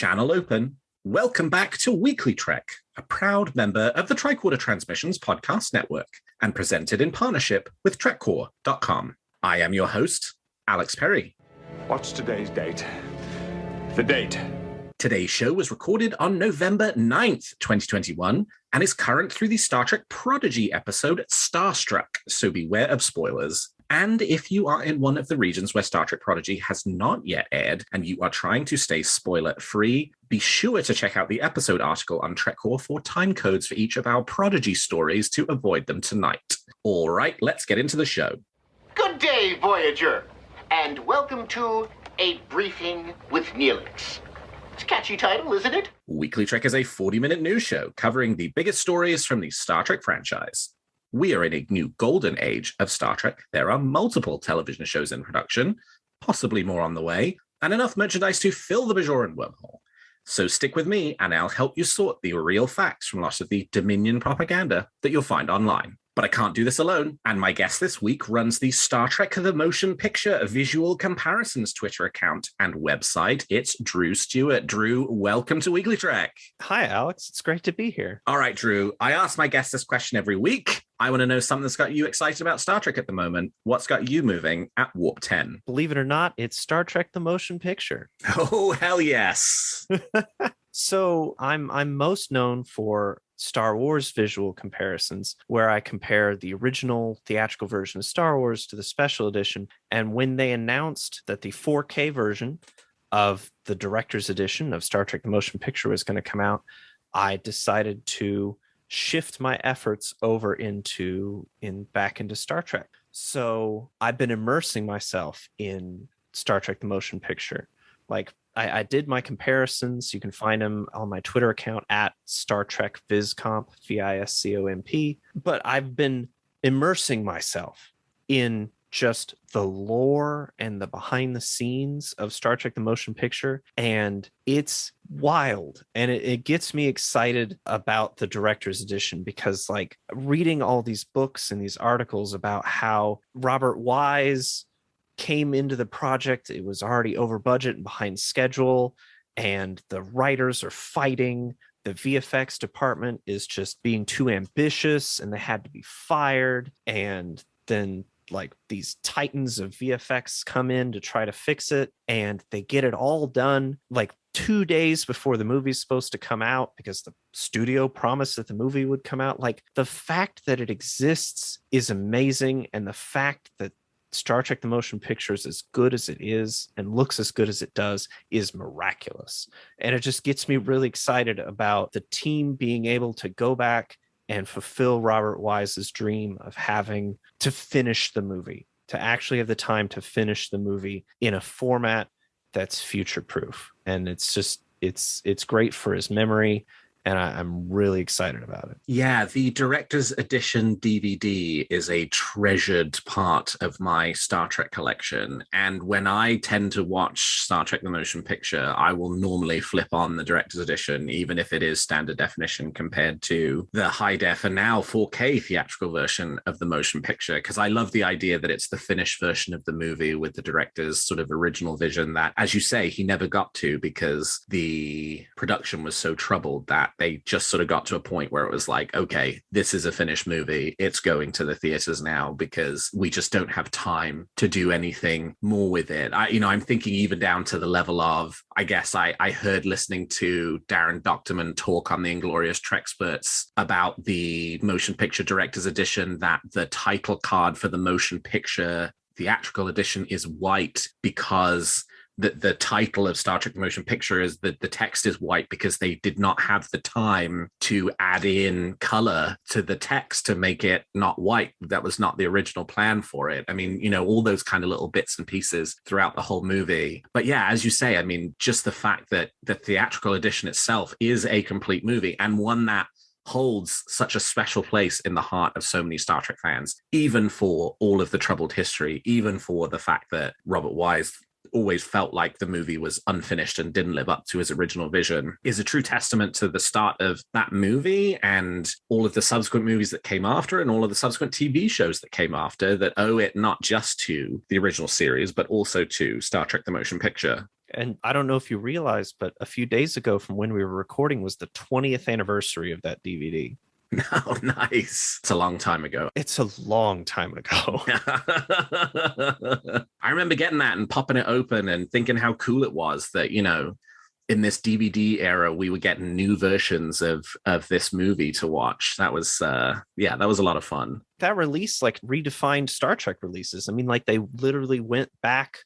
Channel open. Welcome back to WeeklyTrek, a proud member of the Tricorder Transmissions podcast network and presented in partnership with TrekCore.com. I am your host, Alex Perry. What's today's date? The date. Today's show was recorded on November 9th, 2021, and is current through the Star Trek Prodigy episode Starstruck, so beware of spoilers. And if you are in one of the regions where Star Trek Prodigy has not yet aired and you are trying to stay spoiler-free, be sure to check out the episode article on TrekCore for time codes for each of our Prodigy stories to avoid them tonight. All right, let's get into the show. Good day, Voyager, and welcome to A Briefing with Neelix. It's a catchy title, isn't it? WeeklyTrek is a 40-minute news show covering the biggest stories from the Star Trek franchise. We are in a new golden age of Star Trek. There are multiple television shows in production, possibly more on the way, and enough merchandise to fill the Bajoran wormhole. So stick with me, and I'll help you sort the real facts from lots of the Dominion propaganda that you'll find online. But I can't do this alone, and my guest this week runs the Star Trek The Motion Picture Visual Comparisons Twitter account and website. It's Drew Stewart. Drew, welcome to WeeklyTrek. Hi, Alex. It's great to be here. All right, Drew, I ask my guests this question every week. I want to know something that's got you excited about Star Trek at the moment. What's got you moving at Warp 10? Believe it or not, it's Star Trek The Motion Picture. Oh, hell yes. So I'm most known for Star Wars visual comparisons, where I compare the original theatrical version of Star Wars to the special edition. And when they announced that the 4K version of the director's edition of Star Trek The Motion Picture was going to come out, I decided to shift my efforts over back into Star Trek. So I've been immersing myself in Star Trek The Motion Picture. Like, I did my comparisons. You can find them on my Twitter account at Star Trek VisComp, VISCOMP. But I've been immersing myself in just the lore and the behind the scenes of Star Trek The Motion Picture. And it's wild. And it gets me excited about the director's edition because, like, reading all these books and these articles about how Robert Wise came into the project, it was already over budget and behind schedule, and the writers are fighting. The VFX department is just being too ambitious and they had to be fired. And then, like, these titans of VFX come in to try to fix it, and they get it all done like 2 days before the movie's supposed to come out because the studio promised that the movie would come out. Like, the fact that it exists is amazing, and the fact that Star Trek The Motion Picture is as good as it is and looks as good as it does is miraculous. And it just gets me really excited about the team being able to go back and fulfill Robert Wise's dream of having to finish the movie, to actually have the time to finish the movie in a format that's future-proof. And it's just, it's great for his memory. And I'm really excited about it. Yeah, the Director's Edition DVD is a treasured part of my Star Trek collection. And when I tend to watch Star Trek The Motion Picture, I will normally flip on the Director's Edition, even if it is standard definition compared to the high def and now 4K theatrical version of the motion picture, because I love the idea that it's the finished version of the movie with the director's sort of original vision that, as you say, he never got to because the production was so troubled that they just sort of got to a point where it was like, okay, this is a finished movie. It's going to the theaters now because we just don't have time to do anything more with it. I'm thinking even down to the level of, I guess I heard listening to Darren Doctorman talk on the Inglorious Treksperts about the motion picture director's edition, that the title card for the motion picture theatrical edition is white because the title of Star Trek The Motion Picture is that the text is white because they did not have the time to add in color to the text to make it not white. That was not the original plan for it. I mean, all those kind of little bits and pieces throughout the whole movie. But yeah, as you say, I mean, just the fact that the theatrical edition itself is a complete movie and one that holds such a special place in the heart of so many Star Trek fans, even for all of the troubled history, even for the fact that Robert Wise always felt like the movie was unfinished and didn't live up to his original vision, is a true testament to the start of that movie and all of the subsequent movies that came after and all of the subsequent TV shows that came after that owe it not just to the original series, but also to Star Trek The Motion Picture. And I don't know if you realized, but a few days ago from when we were recording was the 20th anniversary of that DVD. Oh, nice. It's a long time ago. It's a long time ago. I remember getting that and popping it open and thinking how cool it was that, you know, in this DVD era, we were getting new versions of this movie to watch. That was, that was a lot of fun. That release like redefined Star Trek releases. I mean, like they literally went back.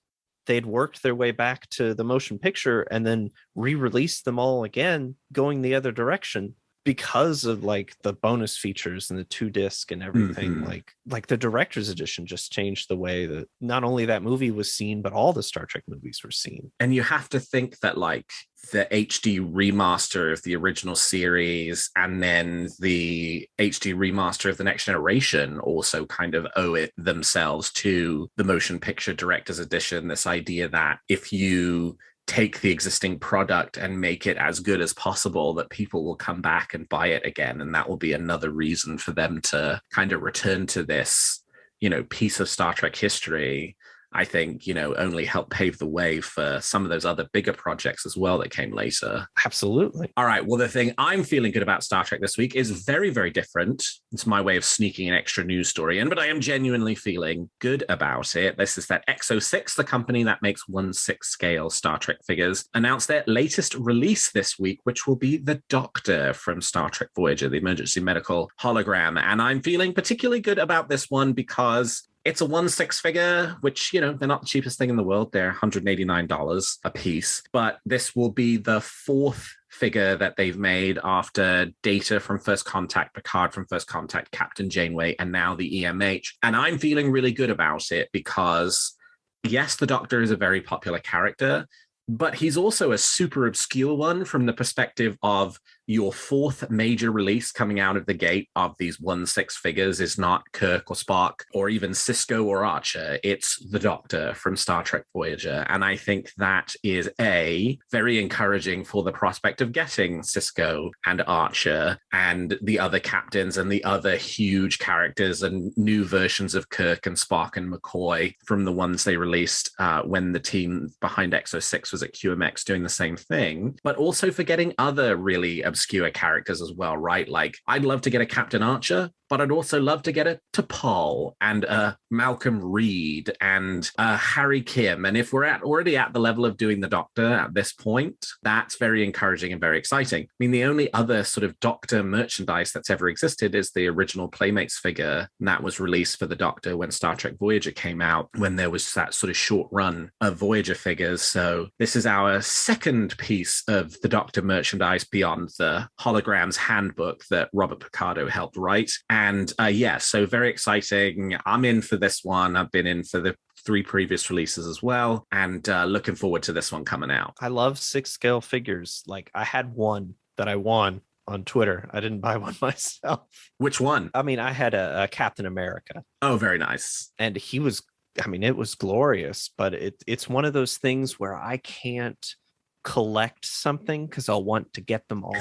They'd worked their way back to the motion picture and then re-released them all again, going the other direction because of like the bonus features and the 2-disc and everything. Mm-hmm. Like the director's edition just changed the way that not only that movie was seen, but all the Star Trek movies were seen. And you have to think that like the HD remaster of the original series and then the HD remaster of the Next Generation also kind of owe it themselves to the motion picture director's edition. This idea that if you take the existing product and make it as good as possible, that people will come back and buy it again. And that will be another reason for them to kind of return to this, you know, piece of Star Trek history. I think, you know, only help pave the way for some of those other bigger projects as well that came later. Absolutely. All right. Well, the thing I'm feeling good about Star Trek this week is very, very different. It's my way of sneaking an extra news story in, but I am genuinely feeling good about it. This is that XO6, the company that makes 1/6 scale Star Trek figures, announced their latest release this week, which will be the Doctor from Star Trek Voyager, the emergency medical hologram. And I'm feeling particularly good about this one because it's a 1/6 figure, which, you know, they're not the cheapest thing in the world. They're $189 a piece. But this will be the 4th figure that they've made after Data from First Contact, Picard from First Contact, Captain Janeway, and now the EMH. And I'm feeling really good about it because, yes, the Doctor is a very popular character, but he's also a super obscure one from the perspective of your 4th major release coming out of the gate of these 1/6 figures is not Kirk or Spock or even Sisko or Archer. It's the Doctor from Star Trek Voyager. And I think that is very encouraging for the prospect of getting Sisko and Archer and the other captains and the other huge characters and new versions of Kirk and Spock and McCoy from the ones they released when the team behind XO6 was at QMX doing the same thing, but also for getting other really obscure characters as well, right? Like, I'd love to get a Captain Archer, but I'd also love to get a T'Pol and a Malcolm Reed and a Harry Kim. And if we're already at the level of doing the Doctor at this point, that's very encouraging and very exciting. I mean, the only other sort of Doctor merchandise that's ever existed is the original Playmates figure that was released for the Doctor when Star Trek Voyager came out, when there was that sort of short run of Voyager figures. So this is our 2nd piece of the Doctor merchandise beyond the holograms handbook that Robert Picardo helped write. And so very exciting. I'm in for this one. I've been in for the 3 previous releases as well. And looking forward to this one coming out. I love 6 scale figures. Like I had one that I won on Twitter. I didn't buy one myself. Which one? I mean, I had a Captain America. Oh, very nice. And he was, I mean, it was glorious, but it's one of those things where I can't collect something because I'll want to get them all.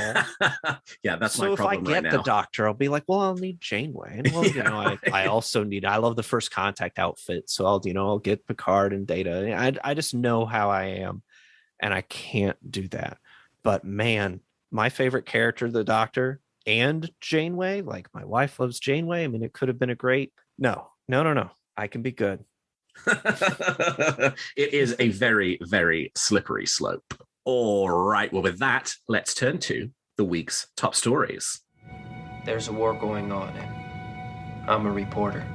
Yeah, that's so my problem. So if I get the Doctor, I'll be like, well, I'll need Janeway, and well, you know, I also need. I love the First Contact outfit, so I'll get Picard and Data. I just know how I am, and I can't do that. But man, my favorite character, the Doctor, and Janeway. Like my wife loves Janeway. I mean, it could have been a great. No. I can be good. It is a very, very slippery slope. All right. Well, with that, let's turn to the week's top stories. There's a war going on, and I'm a reporter.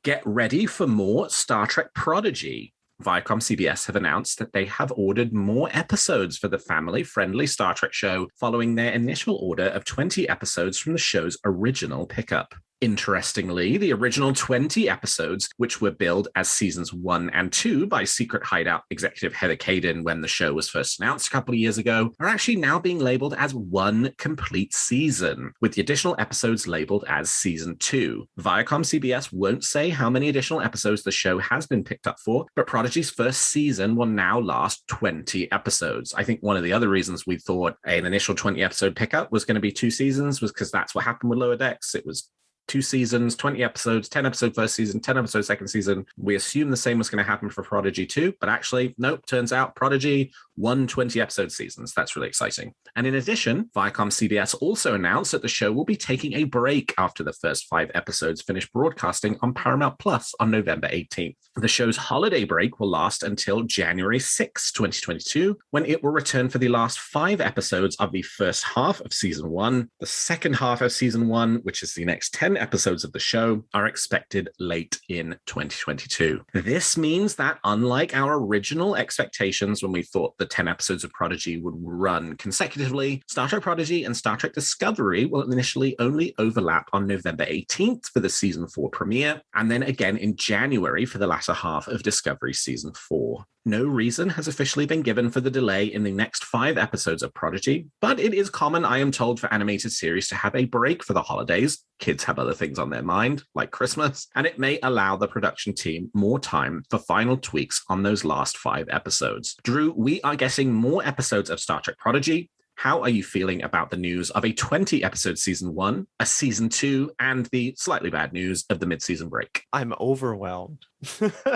Get ready for more Star Trek Prodigy. Viacom CBS have announced that they have ordered more episodes for the family-friendly Star Trek show following their initial order of 20 episodes from the show's original pickup. Interestingly, the original 20 episodes, which were billed as seasons 1 and 2 by Secret Hideout executive Heather Caden when the show was first announced a couple of years ago, are actually now being labeled as one complete season, with the additional episodes labeled as season 2. Viacom CBS won't say how many additional episodes the show has been picked up for, but Prodigy's first season will now last 20 episodes. I think one of the other reasons we thought an initial 20 episode pickup was going to be 2 seasons was because that's what happened with Lower Decks. It was 2 seasons, 20 episodes, 10 episode first season, 10 episode second season. We assumed the same was going to happen for Prodigy too, but actually, nope, turns out Prodigy won 20 episode seasons. That's really exciting. And in addition, Viacom CBS also announced that the show will be taking a break after the first 5 episodes finish broadcasting on Paramount Plus on November 18th. The show's holiday break will last until January 6, 2022, when it will return for the last 5 episodes of the first half of season 1. The second half of season 1, which is the next 10 episodes of the show, are expected late in 2022. This means that unlike our original expectations when we thought the 10 episodes of Prodigy would run consecutively, Star Trek Prodigy and Star Trek Discovery will initially only overlap on November 18th for the season 4 premiere, and then again in January for the latter half of Discovery season 4. No reason has officially been given for the delay in the next 5 episodes of Prodigy, but it is common, I am told, for animated series to have a break for the holidays. Kids have other things on their mind, like Christmas, and it may allow the production team more time for final tweaks on those last 5 episodes. Drew, we are getting more episodes of Star Trek Prodigy. How are you feeling about the news of a 20-episode season 1, a season 2, and the slightly bad news of the mid-season break? I'm overwhelmed.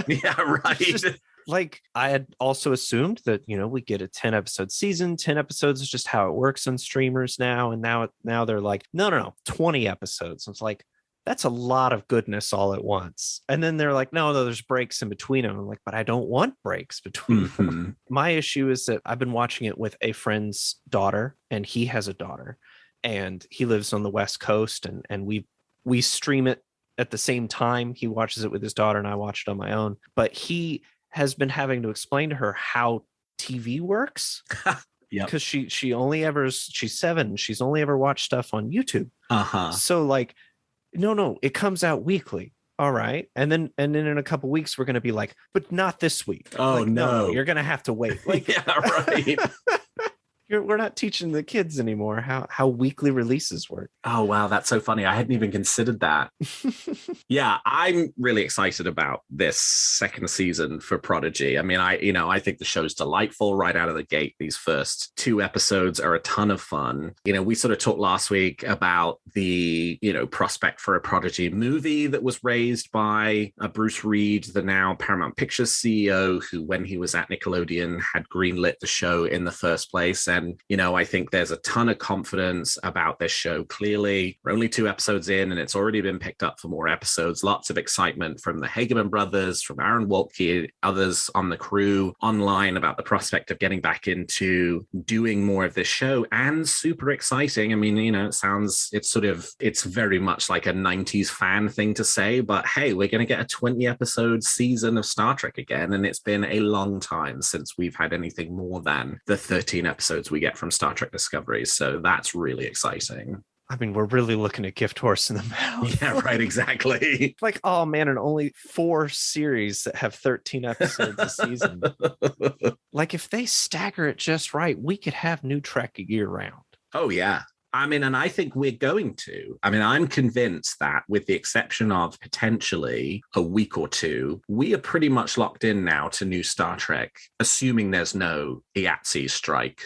Yeah, right. Like, I had also assumed that, we get a 10 episode season. 10 episodes is just how it works on streamers now. And now they're like, no, 20 episodes. And it's like, that's a lot of goodness all at once. And then they're like, no, there's breaks in between them. I'm like, but I don't want breaks between them. My issue is that I've been watching it with a friend's daughter, and he has a daughter, and he lives on the West Coast, and we stream it at the same time. He watches it with his daughter and I watch it on my own. But he has been having to explain to her how TV works. Yeah, because she's 7. She's only ever watched stuff on YouTube. So like, no, it comes out weekly. All right. And then in a couple weeks, we're going to be like, but not this week. Oh, like, no, you're going to have to wait. Like, yeah, right. We're not teaching the kids anymore how weekly releases work. Oh, wow. That's so funny. I hadn't even considered that. Yeah, I'm really excited about this second season for Prodigy. I mean, I think the show's delightful right out of the gate. These first 2 episodes are a ton of fun. We sort of talked last week about the, prospect for a Prodigy movie that was raised by Bruce Reed, the now Paramount Pictures CEO, who, when he was at Nickelodeon, had greenlit the show in the first place. And, I think there's a ton of confidence about this show. Clearly, we're only 2 episodes in, and it's already been picked up for more episodes. Lots of excitement from the Hageman brothers, from Aaron Waltke, others on the crew online about the prospect of getting back into doing more of this show. And super exciting. I mean, it's very much like a 90s fan thing to say, but hey, we're going to get a 20 episode season of Star Trek again. And it's been a long time since we've had anything more than the 13 episodes we get from Star Trek Discovery. So that's really exciting. I mean, we're really looking at gift horse in the mouth. Yeah, right, exactly. Like, oh man, and only 4 series that have 13 episodes a season. Like, if they stagger it just right, we could have new Trek year round. Oh, yeah. I mean, and I think we're going to. I mean, I'm convinced that with the exception of potentially a week or 2, we are pretty much locked in now to new Star Trek, assuming there's no IATSE strike,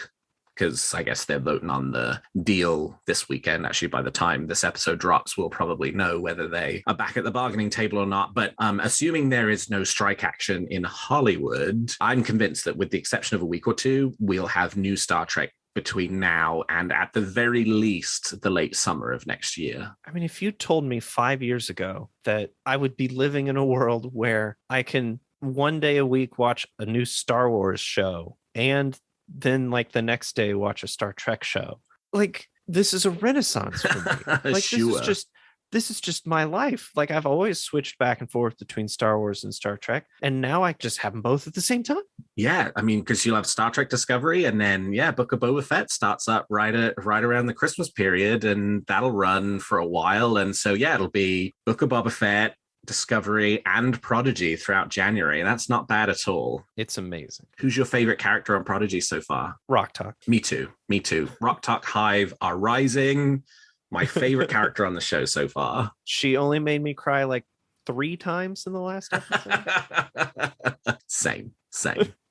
because I guess they're voting on the deal this weekend. Actually, by the time this episode drops, we'll probably know whether they are back at the bargaining table or not. But assuming there is no strike action in Hollywood, I'm convinced that with the exception of a week or 2, we'll have new Star Trek between now and at the very least the late summer of next year. I mean, if you told me 5 years ago that I would be living in a world where I can one day a week watch a new Star Wars show and then like the next day watch a Star Trek show, like, this is a renaissance for me. Like, sure. This is just my life. Like, I've always switched back and forth between Star Wars and Star Trek, and now I just have them both at the same time. Yeah, I mean, because you'll have Star Trek Discovery, and then Book of Boba Fett starts up right around the Christmas period, and that'll run for a while. And so it'll be Book of Boba Fett, Discovery, and Prodigy throughout January. That's not bad at all. It's amazing. Who's your favorite character on Prodigy so far? Rock Talk. Me too. Rock Talk Hive are rising. My favorite character on the show so far. She only made me cry like 3 times in the last episode. Same.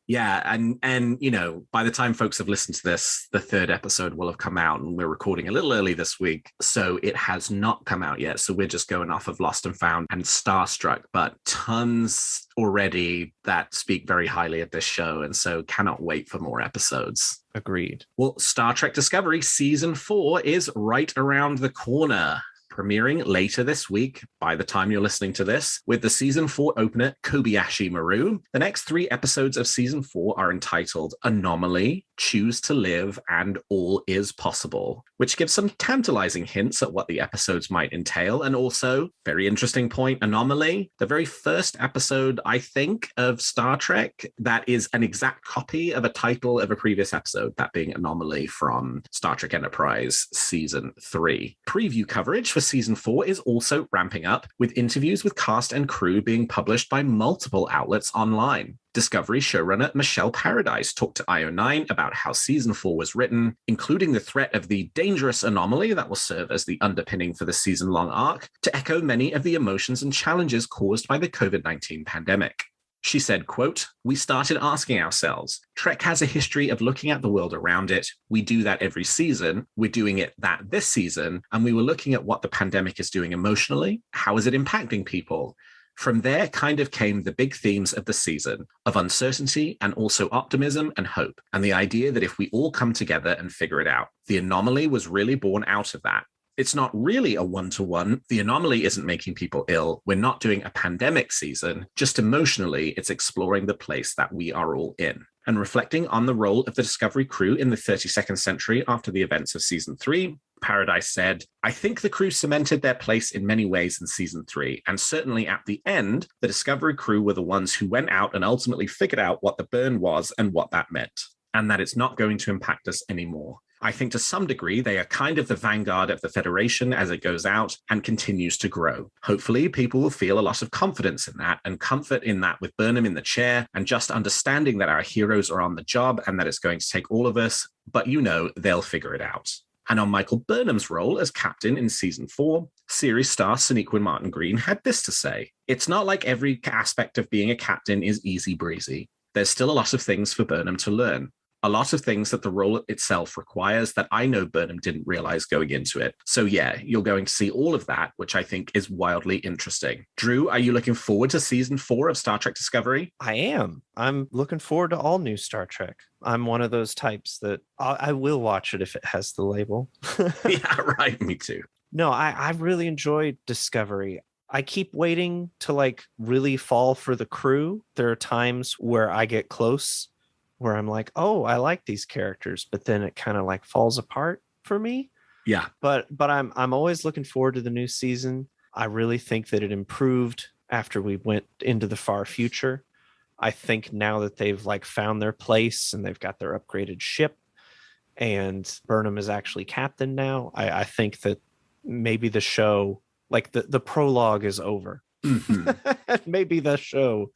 Yeah, and you know, by the time folks have listened to this, the third episode will have come out, and we're recording a little early this week, so it has not come out yet. So we're just going off of Lost and Found and Starstruck, but tons already that speak very highly of this show, and so cannot wait for more episodes. Agreed. Well, Star Trek Discovery Season 4 is right around the corner, premiering later this week by the time you're listening to this, with the Season 4 opener, Kobayashi Maru. The next 3 episodes of Season 4 are entitled Anomaly, Choose to Live, and All Is Possible, which gives some tantalizing hints at what the episodes might entail. And also, very interesting point, Anomaly, the very first episode, I think, of Star Trek that is an exact copy of a title of a previous episode, that being Anomaly from Star Trek Enterprise Season 3. Preview coverage for Season 4 is also ramping up, with interviews with cast and crew being published by multiple outlets online. Discovery showrunner Michelle Paradise talked to IO9 about how Season 4 was written, including the threat of the dangerous anomaly that will serve as the underpinning for the season-long arc, to echo many of the emotions and challenges caused by the COVID-19 pandemic. She said, quote, "We started asking ourselves, Trek has a history of looking at the world around it. We do that every season. We're doing that this season. And we were looking at what the pandemic is doing emotionally. How is it impacting people? From there kind of came the big themes of the season, of uncertainty and also optimism and hope, and the idea that if we all come together and figure it out, the anomaly was really born out of that. It's not really a one-to-one. The anomaly isn't making people ill. We're not doing a pandemic season. Just emotionally, it's exploring the place that we are all in." And reflecting on the role of the Discovery crew in the 32nd century after the events of Season 3, Paradise said, "I think the crew cemented their place in many ways in Season 3, and certainly at the end, the Discovery crew were the ones who went out and ultimately figured out what the burn was and what that meant, and that it's not going to impact us anymore. I think to some degree, they are kind of the vanguard of the Federation as it goes out and continues to grow. Hopefully, people will feel a lot of confidence in that and comfort in that with Burnham in the chair and just understanding that our heroes are on the job and that it's going to take all of us, but you know, they'll figure it out." And on Michael Burnham's role as captain in Season 4, series star Sonequa Martin Green had this to say: "It's not like every aspect of being a captain is easy breezy. There's still a lot of things for Burnham to learn. A lot of things that the role itself requires that I know Burnham didn't realize going into it. So yeah, you're going to see all of that, which I think is wildly interesting." Drew, are you looking forward to Season 4 of Star Trek Discovery? I am. I'm looking forward to all new Star Trek. I'm one of those types that I will watch it if it has the label. Yeah, right. Me too. No, I really enjoyed Discovery. I keep waiting to like really fall for the crew. There are times where I get close, where I'm like, oh, I like these characters, but then it kind of like falls apart for me. Yeah. But I'm always looking forward to the new season. I really think that it improved after we went into the far future. I think now that they've like found their place and they've got their upgraded ship and Burnham is actually captain now, I think that maybe the show, like the prologue is over. Mm-hmm. Maybe the show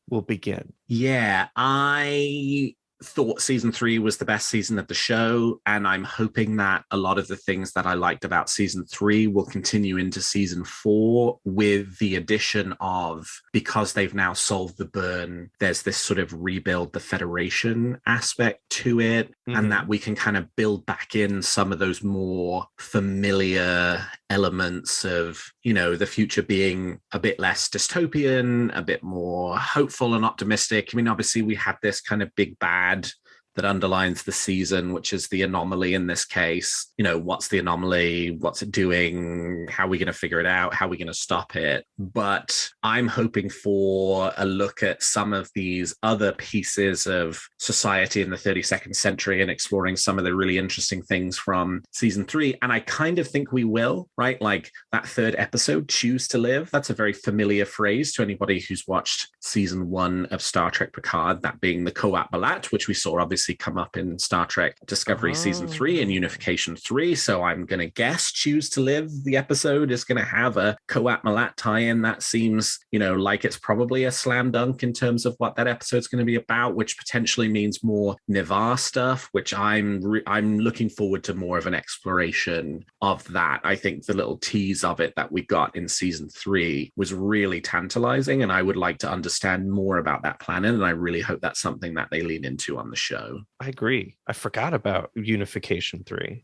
will begin. Yeah, I thought Season 3 was the best season of the show, and I'm hoping that a lot of the things that I liked about Season 3 will continue into Season 4, with the addition of, because they've now solved the burn, there's this sort of rebuild the Federation aspect to it, and that we can kind of build back in some of those more familiar elements of, you know, the future being a bit less dystopian, a bit more hopeful and optimistic. I mean, obviously we had this kind of big bad that underlines the season, which is the anomaly in this case. You know, what's the anomaly? What's it doing? How are we going to figure it out? How are we going to stop it? But I'm hoping for a look at some of these other pieces of society in the 32nd century and exploring some of the really interesting things from Season 3. And I kind of think we will, right? Like that third episode, Choose to Live. That's a very familiar phrase to anybody who's watched Season 1 of Star Trek Picard, that being the Koat Balat, which we saw obviously obviously come up in Star Trek Discovery Season 3 and Unification 3. So I'm going to guess Choose to Live, the episode, is going to have a Coat Malat tie-in. That seems, like it's probably a slam dunk in terms of what that episode's going to be about, which potentially means more Nivar stuff, which I'm looking forward to more of an exploration of that. I think the little tease of it that we got in Season 3 was really tantalizing, and I would like to understand more about that planet, and I really hope that's something that they lean into on the show. I agree. I forgot about Unification 3.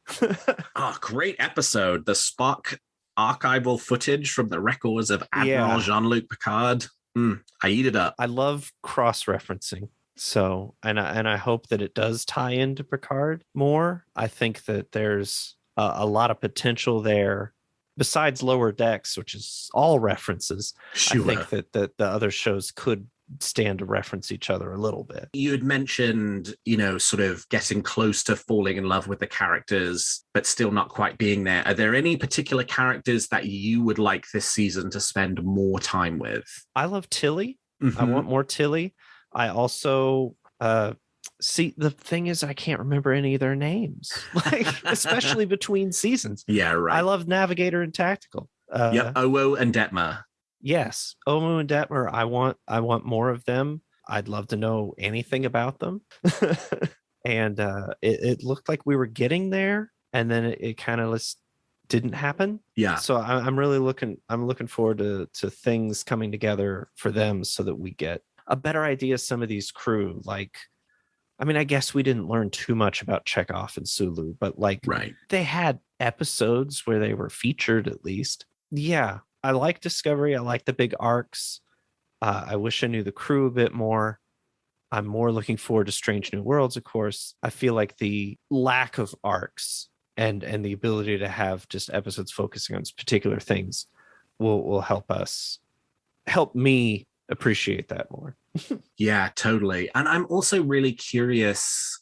Great episode. The Spock archival footage from the records of Admiral Jean-Luc Picard. I eat it up. I love cross-referencing. So, and I hope that it does tie into Picard more. I think that there's a lot of potential there. Besides Lower Decks, which is all references, sure. I think that the other shows could stand to reference each other a little bit. You had mentioned, sort of getting close to falling in love with the characters, but still not quite being there. Are there any particular characters that you would like this season to spend more time with? I love Tilly. Mm-hmm. I want more Tilly. I also... see, the thing is, I can't remember any of their names, especially between seasons. Yeah, right. I love Navigator and Tactical. Owo and Detmer. Yes, Owo and Detmer. I want more of them. I'd love to know anything about them. And it looked like we were getting there, and then it kind of didn't happen. Yeah. So I'm really looking forward to things coming together for them, so that we get a better idea of some of these crew. I guess we didn't learn too much about Chekhov and Sulu, but right. They had episodes where they were featured at least. Yeah, I like Discovery. I like the big arcs. I wish I knew the crew a bit more. I'm more looking forward to Strange New Worlds, of course. I feel like the lack of arcs and the ability to have just episodes focusing on particular things will help me appreciate that more. Yeah, totally. And I'm also really curious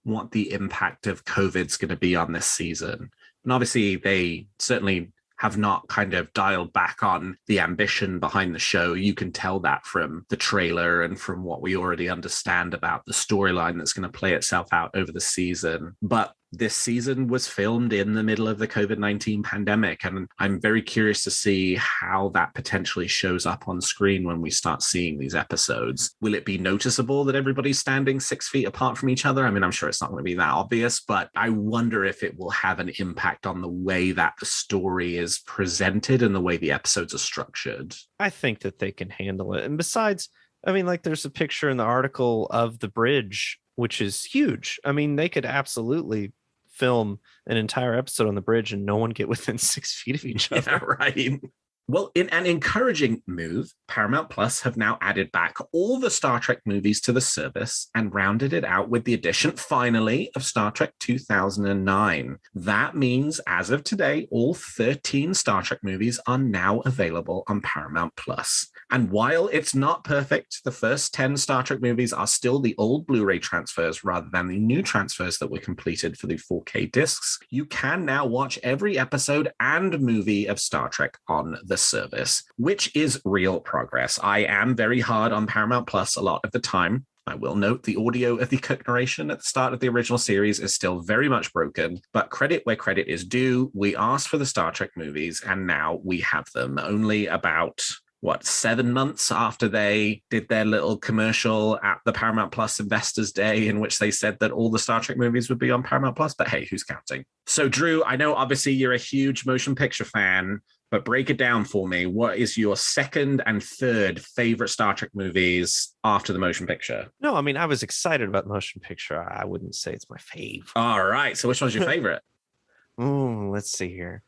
what the impact of COVID's going to be on this season. And obviously, they certainly have not kind of dialed back on the ambition behind the show. You can tell that from the trailer and from what we already understand about the storyline that's going to play itself out over the season. But this season was filmed in the middle of the COVID-19 pandemic, and I'm very curious to see how that potentially shows up on screen when we start seeing these episodes. Will it be noticeable that everybody's standing 6 feet apart from each other? I'm sure it's not going to be that obvious, but I wonder if it will have an impact on the way that the story is presented and the way the episodes are structured. I think that they can handle it. And besides, there's a picture in the article of the bridge, which is huge. They could absolutely film an entire episode on the bridge and no one get within 6 feet of each other. Yeah, right. Well, in an encouraging move, Paramount Plus have now added back all the Star Trek movies to the service and rounded it out with the addition, finally, of Star Trek 2009. That means, as of today, all 13 Star Trek movies are now available on Paramount Plus. And while it's not perfect, the first 10 Star Trek movies are still the old Blu-ray transfers rather than the new transfers that were completed for the 4K discs. You can now watch every episode and movie of Star Trek on the service, which is real progress. I am very hard on Paramount Plus a lot of the time. I will note the audio of the Cook narration at the start of the original series is still very much broken, but credit where credit is due. We asked for the Star Trek movies, and now we have them. Only about 7 months after they did their little commercial at the Paramount Plus Investors Day, in which they said that all the Star Trek movies would be on Paramount Plus, but hey, who's counting? So Drew, I know obviously you're a huge motion picture fan, but break it down for me. What is your second and third favorite Star Trek movies after the motion picture? No, I was excited about the motion picture. I wouldn't say it's my fave. All right. So which one's your favorite? Let's see here.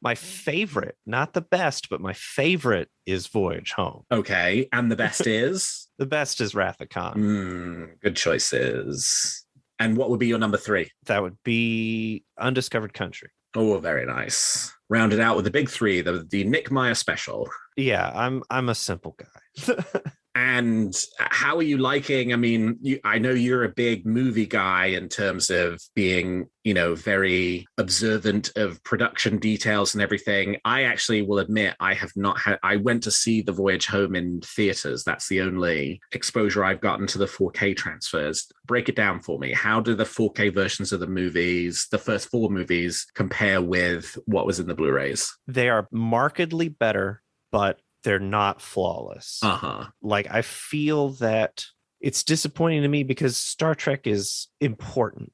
My favorite, not the best, but my favorite is Voyage Home. Okay. And the best is? The best is Wrath of Khan. Good choices. And what would be your number 3? That would be Undiscovered Country. Oh, very nice. Rounded out with the big 3, the Nick Meyer special. Yeah, I'm a simple guy. And how are you liking? I mean, I know you're a big movie guy in terms of being, very observant of production details and everything. I actually will admit I have not had, I went to see The Voyage Home in theaters. That's the only exposure I've gotten to the 4K transfers. Break it down for me. How do the 4K versions of the movies, the first 4 movies, compare with what was in the Blu-rays? They are markedly better, but they're not flawless. Like, I feel that it's disappointing to me because Star Trek is important.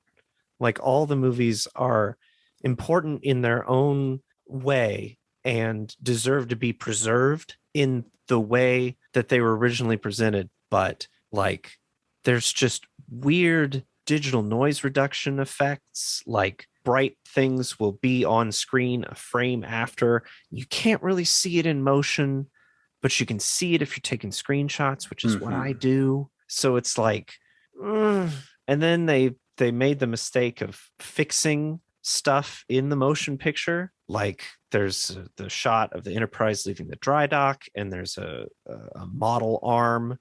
Like, all the movies are important in their own way and deserve to be preserved in the way that they were originally presented. But like, there's just weird digital noise reduction effects. Like, bright things will be on screen a frame after. You can't really see it in motion, but you can see it if you're taking screenshots, which is what I do. So it's like, and then they made the mistake of fixing stuff in the motion picture. Like, there's the shot of the Enterprise leaving the dry dock, and there's a model arm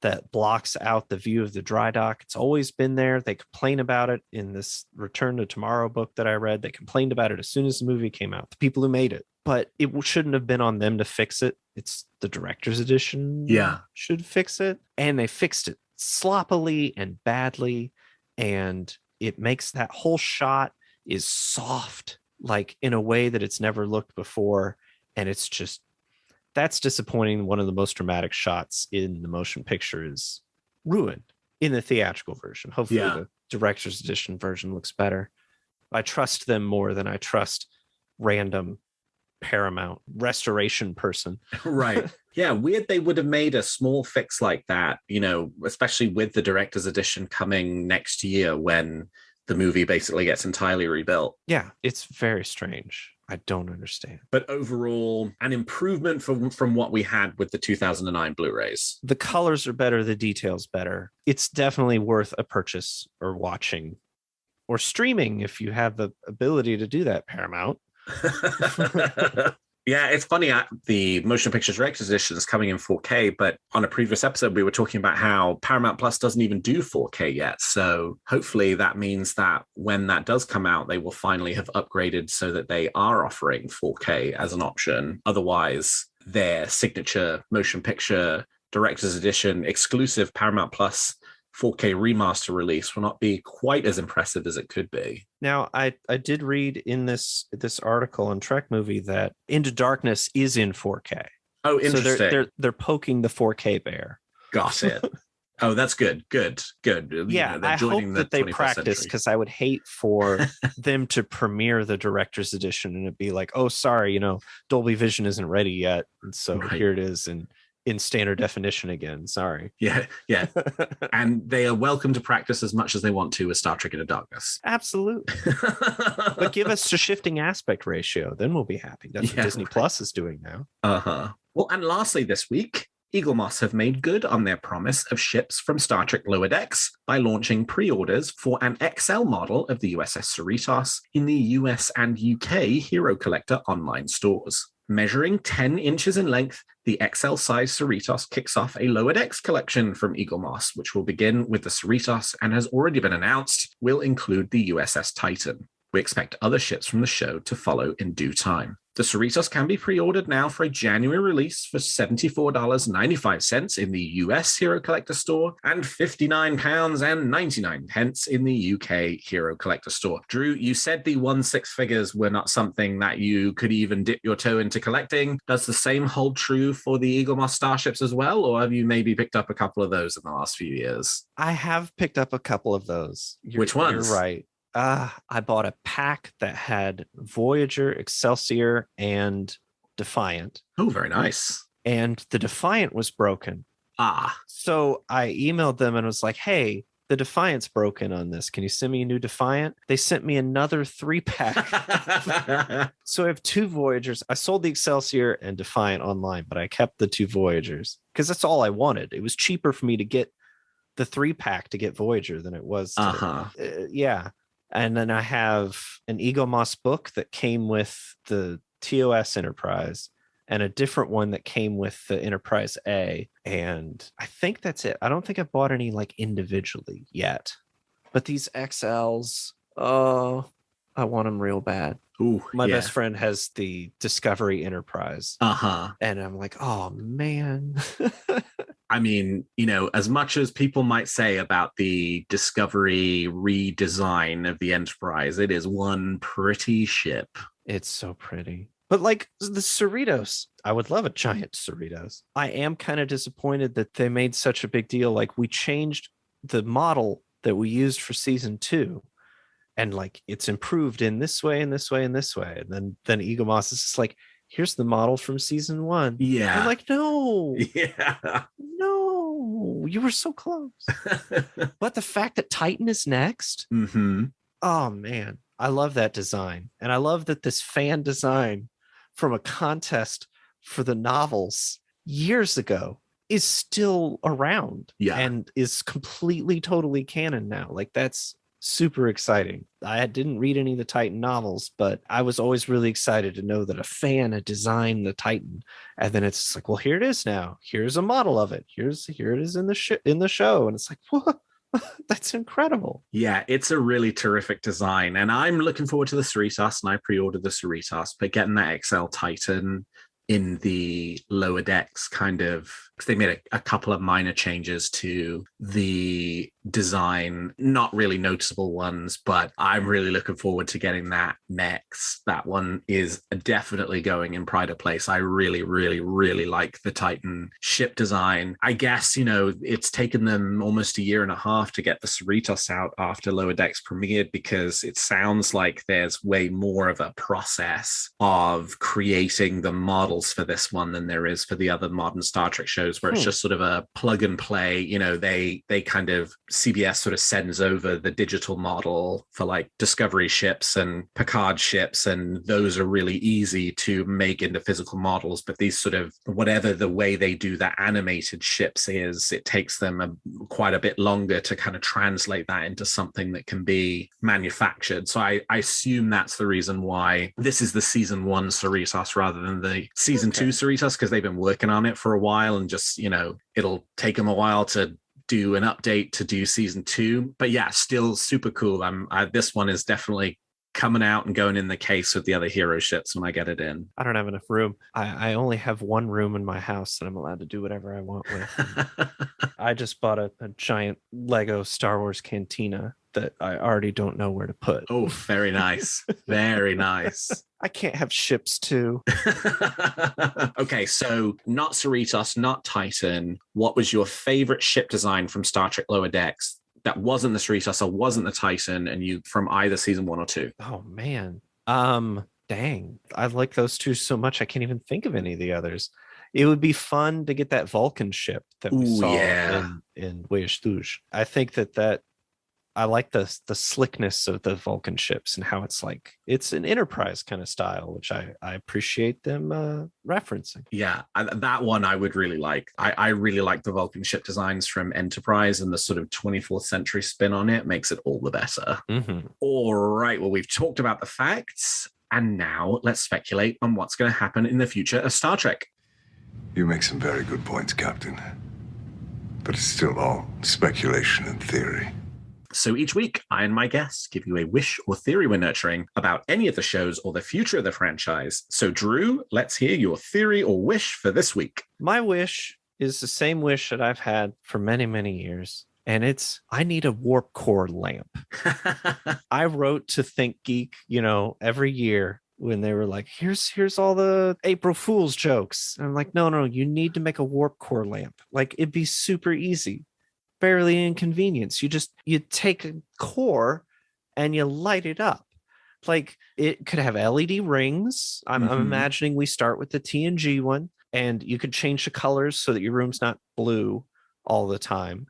that blocks out the view of the dry dock. It's always been there. They complain about it in this Return to Tomorrow book that I read. They complained about it as soon as the movie came out, the people who made it. But it shouldn't have been on them to fix it. It's the director's edition should fix it. And they fixed it sloppily and badly. And it makes that whole shot is soft, like in a way that it's never looked before. And it's just, that's disappointing. One of the most dramatic shots in the motion picture is ruined in the theatrical version. Hopefully the director's edition version looks better. I trust them more than I trust random Paramount restoration person. Right. Yeah. Weird they would have made a small fix like that, especially with the director's edition coming next year when the movie basically gets entirely rebuilt. Yeah. It's very strange. I don't understand. But overall, an improvement from what we had with the 2009 Blu-rays. The colors are better. The details better. It's definitely worth a purchase or watching or streaming if you have the ability to do that, Paramount. Yeah, it's funny. The Motion Picture Director's Edition is coming in 4K, but on a previous episode, we were talking about how Paramount Plus doesn't even do 4K yet. So hopefully that means that when that does come out, they will finally have upgraded so that they are offering 4K as an option. Otherwise, their signature Motion Picture Director's Edition exclusive Paramount Plus 4K remaster release will not be quite as impressive as it could be. Now, I did read in this article on Trek Movie that Into Darkness is in 4K. Oh, interesting. So they're poking the 4K bear. Got it. Oh, that's good. Good. Yeah, I hope that they practice, because I would hate for them to premiere the director's edition and it'd be like, oh, sorry, Dolby Vision isn't ready yet. And so here it is in standard definition again. Sorry. Yeah. And they are welcome to practice as much as they want to with Star Trek Into Darkness. Absolutely. But give us a shifting aspect ratio, then we'll be happy. That's what Disney Plus is doing now. Well, and lastly this week, Eaglemoss have made good on their promise of ships from Star Trek Lower Decks by launching pre-orders for an XL model of the USS Cerritos in the US and UK Hero Collector online stores. Measuring 10 inches in length, the XL-size Cerritos kicks off a Lower Decks collection from Eaglemoss, which will begin with the Cerritos and has already been announced will include the USS Titan. We expect other ships from the show to follow in due time. The Cerritos can be pre-ordered now for a January release for $74.95 in the US Hero Collector store and £59.99 in the UK Hero Collector store. Drew, you said the 1/6 figures were not something that you could even dip your toe into collecting. Does the same hold true for the Eaglemoss Starships as well, or have you maybe picked up a couple of those in the last few years? I have picked up a couple of those. Which ones? You're right. I bought a pack that had Voyager, Excelsior, and Defiant. Oh, very nice. And the Defiant was broken. So I emailed them and was like, hey, the Defiant's broken on this. Can you send me a new Defiant? They sent me another 3-pack. So I have 2 Voyagers. I sold the Excelsior and Defiant online, but I kept the 2 Voyagers because that's all I wanted. It was cheaper for me to get the 3-pack to get Voyager than it was yeah. And then I have an Eaglemoss book that came with the TOS Enterprise and a different one that came with the Enterprise A. And I think that's it. I don't think I've bought any like individually yet. But these XLs, oh, I want them real bad. Ooh, My yeah. best friend has the Discovery Enterprise. Uh-huh. And I'm like, oh, man. I mean, you know, as much as people might say about the Discovery redesign of the Enterprise, it is one pretty ship. It's so pretty. But like the Cerritos, I would love a giant Cerritos. I am kind of disappointed that they made such a big deal. Like we changed the model that we used for season 2. And like it's improved in this way and this way and this way. And then Eaglemoss is just like, here's the model from season 1. Yeah. I'm like, no. Yeah. No, you were so close. But the fact that Titan is next, oh man, I love that design. And I love that this fan design from a contest for the novels years ago is still around. Yeah. And is completely, totally canon now. Like that's super exciting. I didn't read any of the Titan novels, but I was always really excited to know that a fan had designed the Titan. And then it's like, well, here it is now. Here's a model of it. Here it is in the show. And it's like, what? That's incredible. Yeah, it's a really terrific design. And I'm looking forward to the Cerritos, and I pre-ordered the Cerritos, but getting that XL Titan in the lower decks kind of, because they made a couple of minor changes to the design, not really noticeable ones, but I'm really looking forward to getting that next. That one is definitely going in pride of place. I really, really, really like the Titan ship design. I guess, you know, it's taken them almost a year and a half to get the Cerritos out after Lower Decks premiered, because it sounds like there's way more of a process of creating the models for this one than there is for the other modern Star Trek shows, where it's just sort of a plug and play. You know, they kind of, CBS sort of sends over the digital model for like Discovery ships and Picard ships, and those are really easy to make into physical models. But these sort of, whatever the way they do the animated ships is, it takes them quite a bit longer to kind of translate that into something that can be manufactured. So I assume that's the reason why this is the season 1 Cerritos rather than the season 2 Cerritos, because they've been working on it for a while, and just, you know, it'll take them a while to do an update to do season 2. But yeah, still super cool. This one is definitely coming out and going in the case with the other hero ships when I get it in. I don't have enough room. I only have one room in my house that I'm allowed to do whatever I want with. I just bought a giant Lego Star Wars Cantina that I already don't know where to put. Oh, very nice. Very nice. I can't have ships too. Okay, so not Cerritos, not Titan. What was your favorite ship design from Star Trek Lower Decks that wasn't the Cerritos or wasn't the Titan, and you from either season 1 or 2? Oh man. Dang. I like those two so much I can't even think of any of the others. It would be fun to get that Vulcan ship that we saw in Voyage Touche. I think that I like the slickness of the Vulcan ships and how it's like, it's an Enterprise kind of style, which I appreciate them referencing. Yeah, that one I would really like. I really like the Vulcan ship designs from Enterprise, and the sort of 24th century spin on it makes it all the better. All right, well, we've talked about the facts, and now let's speculate on what's going to happen in the future of Star Trek. You make some very good points, Captain. But it's still all speculation and theory. So each week, I and my guests give you a wish or theory we're nurturing about any of the shows or the future of the franchise. So Drew, let's hear your theory or wish for this week. My wish is the same wish that I've had for many, many years. And it's, I need a warp core lamp. I wrote to Think Geek, every year when they were like, here's all the April Fool's jokes. And I'm like, no, you need to make a warp core lamp. Like, it'd be super easy. Barely inconvenience. You take a core and you light it up. Like, it could have LED rings. I'm imagining we start with the TNG one, and you could change the colors so that your room's not blue all the time,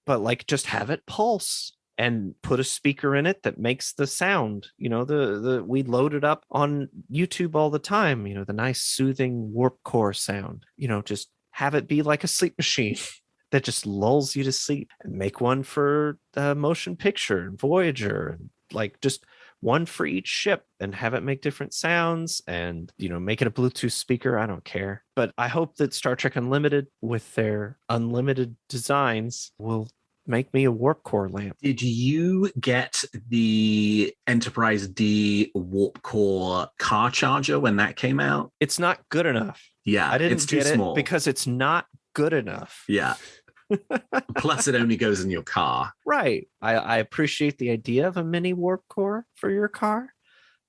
but like just have it pulse and put a speaker in it that makes the sound. We load it up on YouTube all the time, the nice soothing warp core sound. Just have it be like a sleep machine that just lulls you to sleep. And make one for the motion picture and Voyager, and like just one for each ship and have it make different sounds and, make it a Bluetooth speaker. I don't care. But I hope that Star Trek Unlimited, with their unlimited designs, will make me a warp core lamp. Did you get the Enterprise D warp core car charger when that came out? It's not good enough. Yeah, I didn't it's too get small. it because it's not good enough. Yeah. Plus, it only goes in your car. Right. I appreciate the idea of a mini warp core for your car,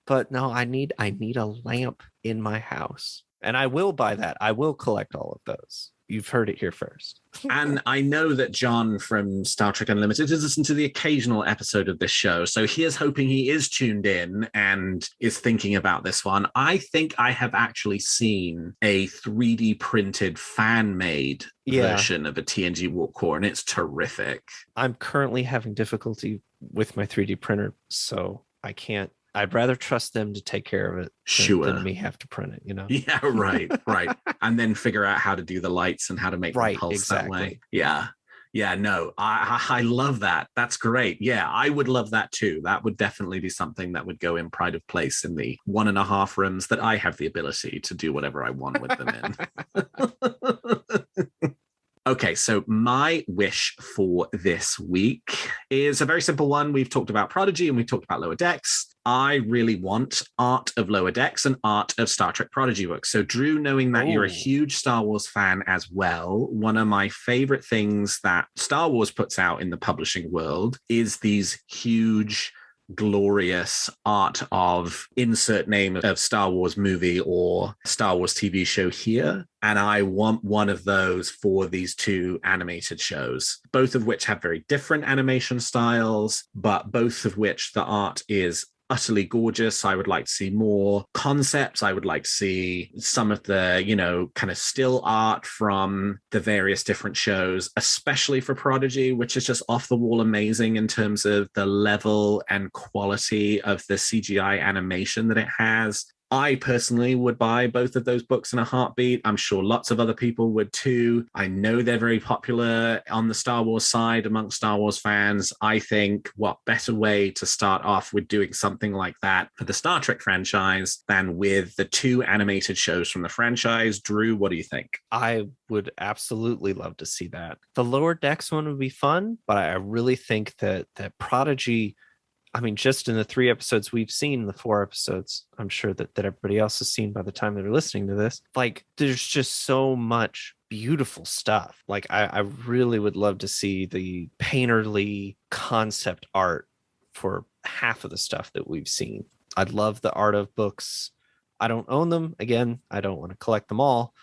but no, I need a lamp in my house. And I will buy that. I will collect all of those. You've heard it here first. And I know that John from Star Trek Unlimited has listened to the occasional episode of this show. So here's hoping he is tuned in and is thinking about this one. I think I have actually seen a 3D printed fan-made version of a TNG warp core, and it's terrific. I'm currently having difficulty with my 3D printer, so I can't. I'd rather trust them to take care of it than me have to print it, Yeah, right. And then figure out how to do the lights and how to make them pulse that way. Yeah. Yeah, no, I love that. That's great. Yeah, I would love that too. That would definitely be something that would go in pride of place in the 1.5 rooms that I have the ability to do whatever I want with them in. Okay, so my wish for this week is a very simple one. We've talked about Prodigy and we've talked about Lower Decks. I really want art of Lower Decks and art of Star Trek Prodigy books. So Drew, knowing that you're a huge Star Wars fan as well, one of my favorite things that Star Wars puts out in the publishing world is these huge, glorious art of insert name of Star Wars movie or Star Wars TV show here. And I want one of those for these 2 animated shows, both of which have very different animation styles, but both of which the art is utterly gorgeous. I would like to see more concepts. I would like to see some of the, kind of still art from the various different shows, especially for Prodigy, which is just off the wall amazing in terms of the level and quality of the CGI animation that it has. I personally would buy both of those books in a heartbeat. I'm sure lots of other people would too. I know they're very popular on the Star Wars side amongst Star Wars fans. I think what better way to start off with doing something like that for the Star Trek franchise than with the 2 animated shows from the franchise. Drew, what do you think? I would absolutely love to see that. The Lower Decks one would be fun, but I really think that Prodigy, I mean, just in the 3 episodes we've seen, the 4 episodes, I'm sure that everybody else has seen by the time they're listening to this, like, there's just so much beautiful stuff. Like, I really would love to see the painterly concept art for half of the stuff that we've seen. I'd love the art of books. I don't own them. Again, I don't want to collect them all,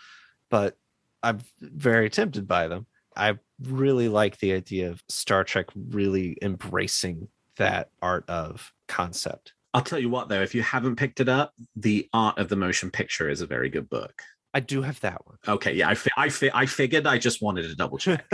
but I'm very tempted by them. I really like the idea of Star Trek really embracing that art of concept. I'll tell you what, though, if you haven't picked it up, The Art of the Motion Picture is a very good book. I do have that one. Okay, yeah, I figured. I just wanted to double check.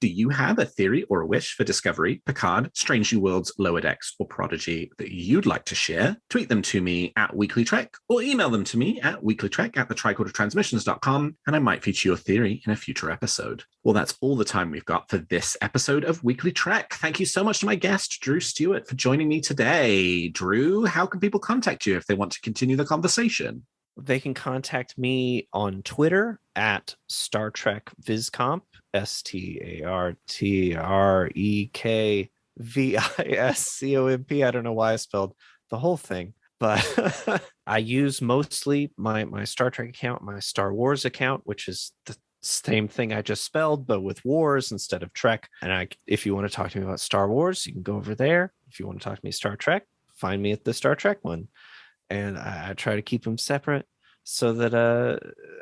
Do you have a theory or a wish for Discovery, Picard, Strange New Worlds, Lower Decks, or Prodigy that you'd like to share? Tweet them to me at WeeklyTrek or email them to me at weeklytrek@thetricordertransmissions.com, and I might feature your theory in a future episode. Well, that's all the time we've got for this episode of Weekly Trek. Thank you so much to my guest, Drew Stewart, for joining me today. Drew, how can people contact you if they want to continue the conversation? They can contact me on Twitter at Star Trek VizComp, StarTrekViscomp. I don't know why I spelled the whole thing, but I use mostly my Star Trek account, my Star Wars account, which is the same thing I just spelled, but with wars instead of Trek. And if you want to talk to me about Star Wars, you can go over there. If you want to talk to me Star Trek, find me at the Star Trek one. And I try to keep them separate so that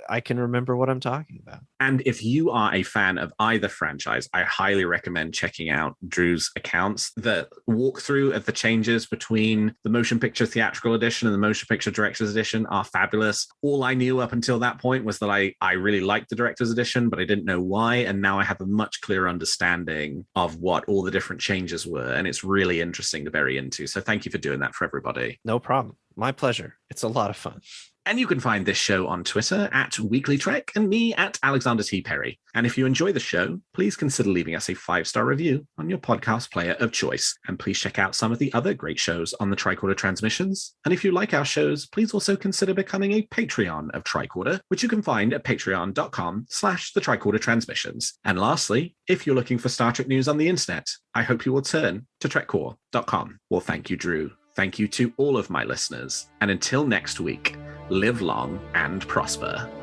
I can remember what I'm talking about. And if you are a fan of either franchise, I highly recommend checking out Drew's accounts. The walkthrough of the changes between the motion picture theatrical edition and the motion picture director's edition are fabulous. All I knew up until that point was that I really liked the director's edition, but I didn't know why. And now I have a much clearer understanding of what all the different changes were. And it's really interesting to bury into. So thank you for doing that for everybody. No problem. My pleasure. It's a lot of fun. And you can find this show on Twitter at WeeklyTrek and me at Alexander T. Perry. And if you enjoy the show, please consider leaving us a 5-star review on your podcast player of choice. And please check out some of the other great shows on the Tricorder Transmissions. And if you like our shows, please also consider becoming a Patreon of Tricorder, which you can find at patreon.com/the Tricorder Transmissions. And lastly, if you're looking for Star Trek news on the internet, I hope you will turn to trekcore.com. Well, thank you, Drew. Thank you to all of my listeners. And until next week, live long and prosper.